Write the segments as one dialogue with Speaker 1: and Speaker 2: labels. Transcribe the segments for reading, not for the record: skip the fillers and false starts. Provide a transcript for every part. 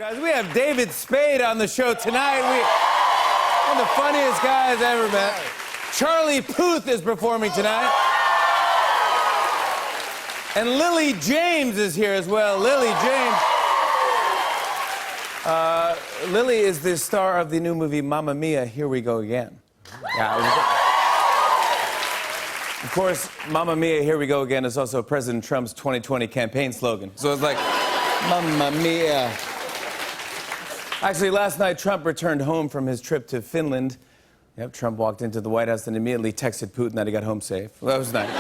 Speaker 1: Guys, we have David Spade on the show tonight. One of the funniest guys I ever met. Charlie Puth is performing tonight. And Lily James is here as well. Lily James. Lily is the star of the new movie Mamma Mia, Here We Go Again. Yeah, of course, Mamma Mia, Here We Go Again is also President Trump's 2020 campaign slogan. So it's like, Mamma Mia. Actually, last night, Trump returned home from his trip to Finland. Yep, Trump walked into the White House and immediately texted Putin that he got home safe. Well, that was nice.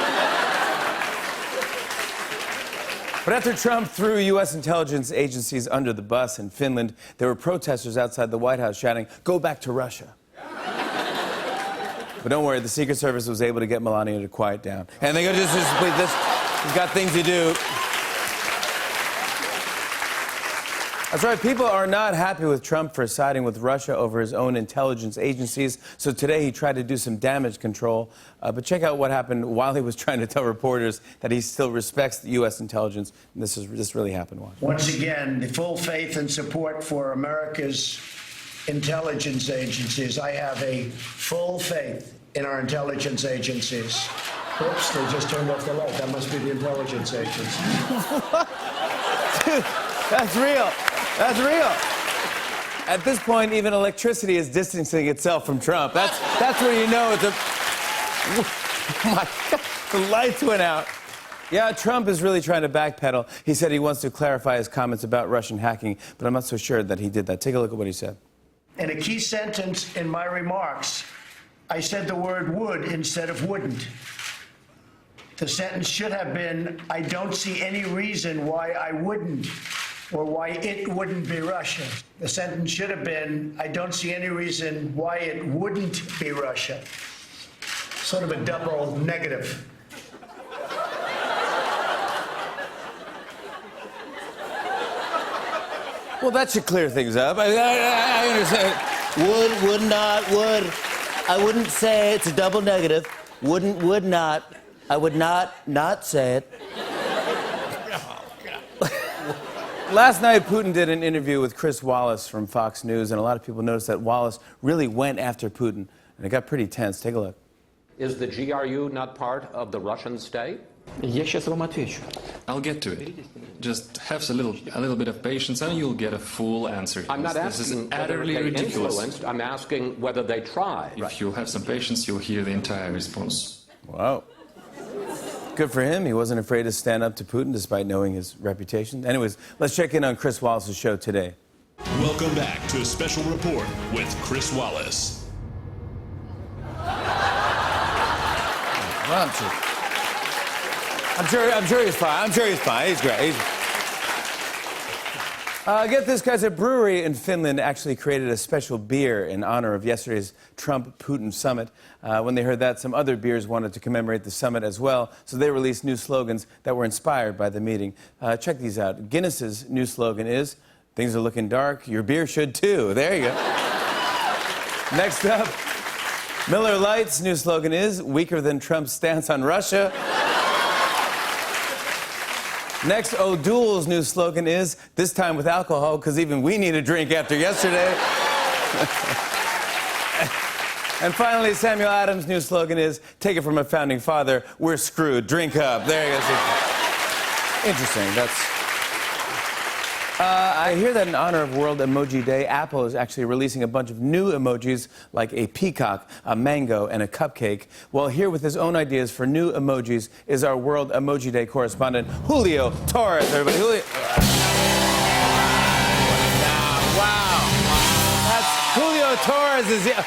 Speaker 1: But after Trump threw U.S. intelligence agencies under the bus in Finland, there were protesters outside the White House shouting, "Go back to Russia." But don't worry, the Secret Service was able to get Melania to quiet down. And they go, just please, he's got things to do. That's right, people are not happy with Trump for siding with Russia over his own intelligence agencies. So today he tried to do some damage control. But check out what happened while he was trying to tell reporters that he still respects the U.S. intelligence. And this really happened. Watch.
Speaker 2: Once again, the full faith and support for America's intelligence agencies. I have a full faith in our intelligence agencies. Oops, they just turned off the light. That must be the intelligence agencies.
Speaker 1: Dude, that's real. That's real. At this point, even electricity is distancing itself from Trump. That's where you know it's a... Oh my God, the lights went out. Yeah, Trump is really trying to backpedal. He said he wants to clarify his comments about Russian hacking, but I'm not so sure that he did that. Take a look at what he said.
Speaker 2: In a key sentence in my remarks, I said the word would instead of wouldn't. The sentence should have been, I don't see any reason why I wouldn't, or why it wouldn't be Russia. The sentence should have been, I don't see any reason why it wouldn't be Russia. Sort of a double negative.
Speaker 1: Well, that should clear things up. I understand.
Speaker 3: Would not, would. I wouldn't say it. It's a double negative. Wouldn't, would not. I would not say it.
Speaker 1: Last night, Putin did an interview with Chris Wallace from Fox News, and a lot of people noticed that Wallace really went after Putin, and it got pretty tense. Take a look.
Speaker 4: Is the GRU not part of the Russian state?
Speaker 5: Я сейчас вам отвечу.
Speaker 6: I'll get to it. Just have a little bit of patience and you'll get a full answer.
Speaker 4: I'm not
Speaker 6: This is
Speaker 4: asking whether
Speaker 6: utterly
Speaker 4: they
Speaker 6: ridiculous.
Speaker 4: influenced. I'm asking whether they tried.
Speaker 6: If you'll have some patience, you'll hear the entire response.
Speaker 1: Wow. Good for him. He wasn't afraid to stand up to Putin despite knowing his reputation. Anyways, let's check in on Chris Wallace's show today.
Speaker 7: Welcome back to a special report with Chris Wallace.
Speaker 1: Well, I'm sure he's fine. I'm sure he's fine. He's great. Get this, guys. A brewery in Finland actually created a special beer in honor of yesterday's Trump-Putin summit. When they heard that, some other beers wanted to commemorate the summit as well, so they released new slogans that were inspired by the meeting. Check these out. Guinness's new slogan is, "Things are looking dark. Your beer should too." There you go. Next up, Miller Lite's new slogan is, "Weaker than Trump's stance on Russia." Next, O'Doul's new slogan is, "This time with alcohol, because even we need a drink after yesterday." And finally, Samuel Adams' new slogan is, "Take it from a founding father, we're screwed, drink up." There you go. Interesting, I hear that in honor of World Emoji Day, Apple is actually releasing a bunch of new emojis like a peacock, a mango, and a cupcake. Well, here with his own ideas for new emojis is our World Emoji Day correspondent, Julio Torres. Everybody, Julio. Wow. That's Julio Torres is here.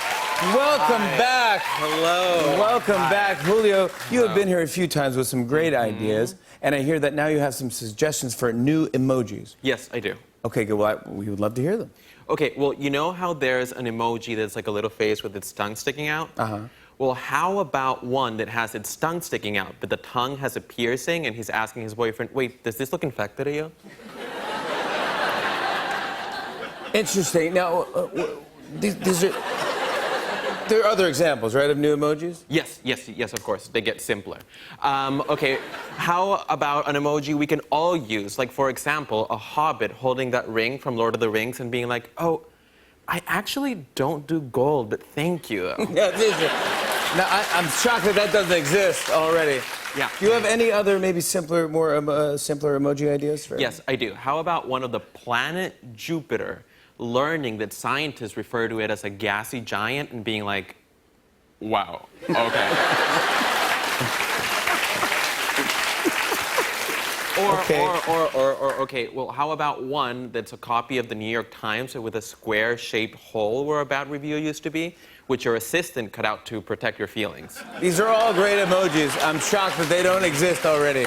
Speaker 1: Welcome back.
Speaker 8: Hello.
Speaker 1: Welcome back, Julio. You have been here a few times with some great ideas, and I hear that now you have some suggestions for new emojis.
Speaker 8: Yes, I do.
Speaker 1: Okay, good. Well, we would love to hear them.
Speaker 8: Okay, well, you know how there's an emoji that's like a little face with its tongue sticking out?
Speaker 1: Uh-huh.
Speaker 8: Well, how about one that has its tongue sticking out, but the tongue has a piercing, and he's asking his boyfriend, wait, does this look infected to you?
Speaker 1: Interesting. Now, these are... There are other examples, right, of new emojis?
Speaker 8: Yes, of course. They get simpler. Okay, how about an emoji we can all use? Like, for example, a hobbit holding that ring from Lord of the Rings and being like, oh, I actually don't do gold, but thank you.
Speaker 1: Yeah, it's easy. Now, I'm shocked that that doesn't exist already.
Speaker 8: Yeah.
Speaker 1: Do you have any other, maybe simpler, more simpler emoji ideas? For
Speaker 8: Yes, I do. How about one of the planet Jupiter learning that scientists refer to it as a gassy giant and being like, wow, okay. Okay, well, how about one that's a copy of the New York Times with a square-shaped hole where a bad review used to be, which your assistant cut out to protect your feelings?
Speaker 1: These are all great emojis. I'm shocked that they don't exist already.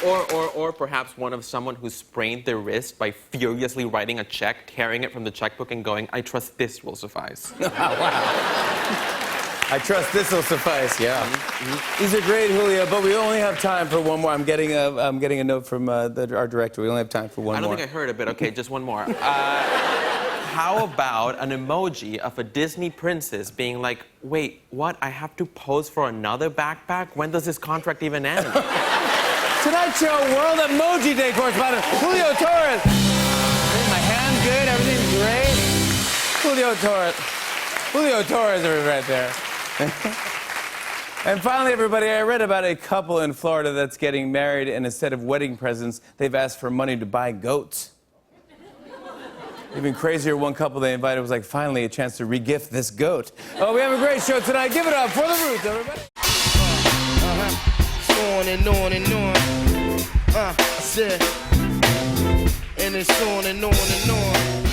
Speaker 8: Or perhaps one of someone who sprained their wrist by furiously writing a check, tearing it from the checkbook and going, I trust this will suffice.
Speaker 1: I trust this will suffice, yeah. These are great, Julio, but we only have time for one more. I'm getting a note from our director. We only have time for one more.
Speaker 8: I don't think I heard it, but okay, just one more. How about an emoji of a Disney princess being like, wait, what? I have to pose for another backpack? When does this contract even end?
Speaker 1: Tonight Show World Emoji Day correspondent Julio Torres. My hand good, everything's great. Julio Torres are right there. And finally, everybody, I read about a couple in Florida that's getting married, and instead of wedding presents, they've asked for money to buy goats. Even crazier, one couple they invited was like, finally, a chance to re-gift this goat. Oh, we have a great show tonight. Give it up for the Roots, everybody.
Speaker 5: On and on and on. I said, and it's on and on and on.